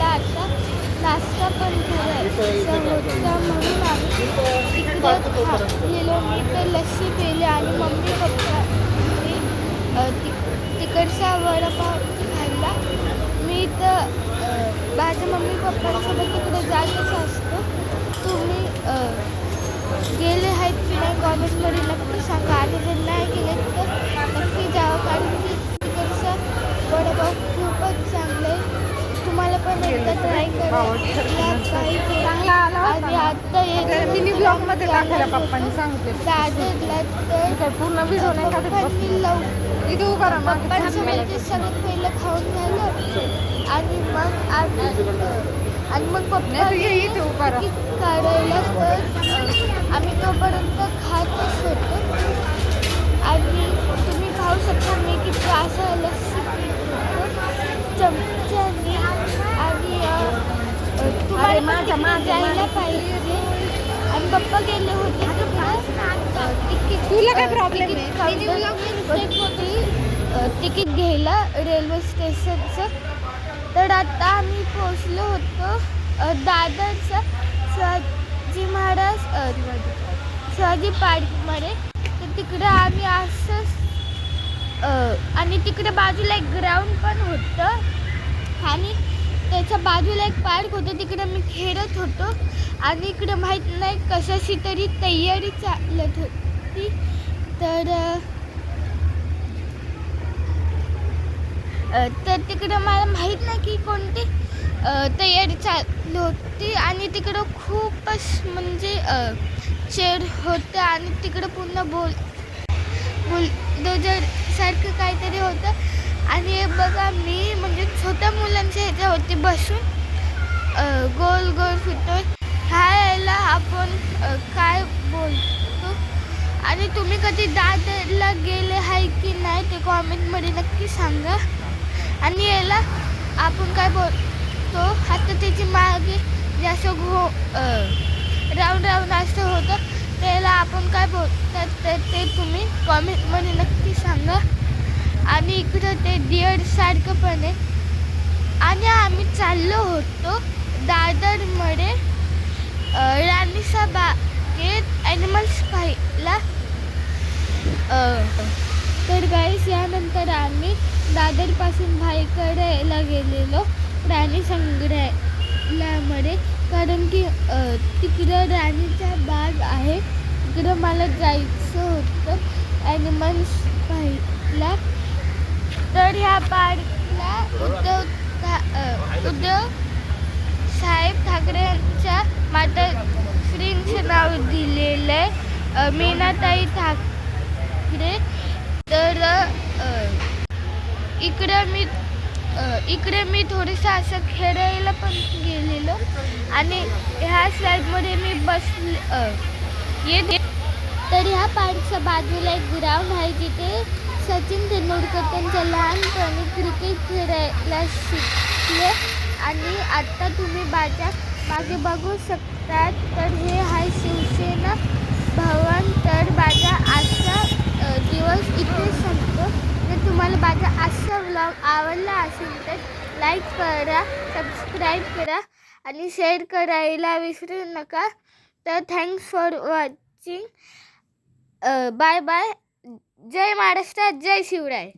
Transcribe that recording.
आम्हाला आता नाश्ता पण करायचा होता म्हणून आम्ही तिकडे थांबलेलो. मी तर लस्सी पिली आणि मम्मी पप्पांनी तिकडचा वडापाव खाल्ला. मी तर माझ्या मम्मी पप्पांसोबत तिकडे जातच असतो. तुम्ही गेले आहेत की नाही कॉमेंटमध्ये नक्की सांगा आणि जर नाही गेले तर नक्की जावं, कारण की तिकडचा वडापाव खूपच चांगलं आहे. तुम्हाला पण एकदा ट्राय करायला पाहिजे. आणि आता मिनी ब्लॉग मध्ये टाकायला पप्पांनी सांगितले दादरला तर पूर्ण व्हिडिओ नाही टाकत. पप्पांनी इथे उभा राहा. पप्पांसोबत ते सगळं पहिलं खाऊन झालं आणि मग मग पप्पा इथे उभा राहा. तिकीट काढायला तर आम्ही तोपर्यंत खातच होतो. आणि तुम्ही पाहू शकता मी किती असं लस्सी पीत होतो चमच्याने. आणि तुम्हाला जायला पाहिजे. आणि पप्पा गेले होते तिकीट तुला काय प्रॉब्लेम तिकीट घ्यायला रेल्वे स्टेशनचं. तर आता आम्ही पोचलो होतो दादरचा शिवाजी पार्कमध्ये. तर तिकडं आम्ही असंच आणि तिकडे बाजूला एक ग्राउंड पण होतं आणि त्याच्या बाजूला एक पार्क होतं. तिकडे मी खेळत होतो आणि इकडे माहीत नाही कशाची तरी तयारी चालत होती. तर तिकडं मला माहीत नाही की कोणती तयारी चालू होती. आणि तिकडं खूपच म्हणजे चेअर होतं आणि तिकडं पूर्ण बुलडोजर सारखं काहीतरी होतं. आणि हे बघा मी म्हणजे छोट्या मुलांच्या ह्याच्यावरती बसून गोल गोल फिरतोय. ह्याला आपण काय बोलतो. आणि तुम्ही कधी दादरला गेले आहे की नाही ते कॉमेंटमध्ये नक्की सांगा. आणि याला आपण काय बोलतो, आता त्याची मागे जास्त राऊंड राऊंड असं होतं, त्याला आपण काय बोलतात तर ते तुम्ही कॉमेंटमध्ये नक्की सांगा. आणि इकडं ते डिअरसारखं पण आहे. आणि आम्ही चाललो होतो दादरमध्ये राणीचा बागेत ॲनिमल्स पाहायला. तर गाईस यानंतर आम्ही दादरपासून भाईकडेला गेलेलो प्राणी संग्रहालयामध्ये, कारण की तिकडं राणीचा बाग आहे. तिकडं मला जायचं होतं ॲनिमल्स पाहायला. तर ह्या पार्कला उद्धव साहेब ठाकरे यांच्या मातोश्रींचं नाव दिलेलं आहे, मीनाताई ठाकरे. तर इकडे मी थोडंसं असं खेळायला पण गेलेलो आणि ह्या स्लाईडमध्ये मी येते. तर ह्या पार्कच्या बाजूला एक ग्राउंड आहे जिथे सचिन तेंडुलकर त्यांच्या लहानपणी क्रिकेट खेळायला शिकले. आणि आता तुम्ही मागे बघू शकतात तर हे आहे शिवसेना भवन. तर माझा आजचा दिवस इथे संपतो. जर तुम्हाला माझा आजचा व्लॉग आवडला असेल तर लाईक करा, सबस्क्राईब करा आणि शेअर करायला विसरू नका. तर thanks for watching. Bye bye. जय महाराष्ट्र, जय शिवराय.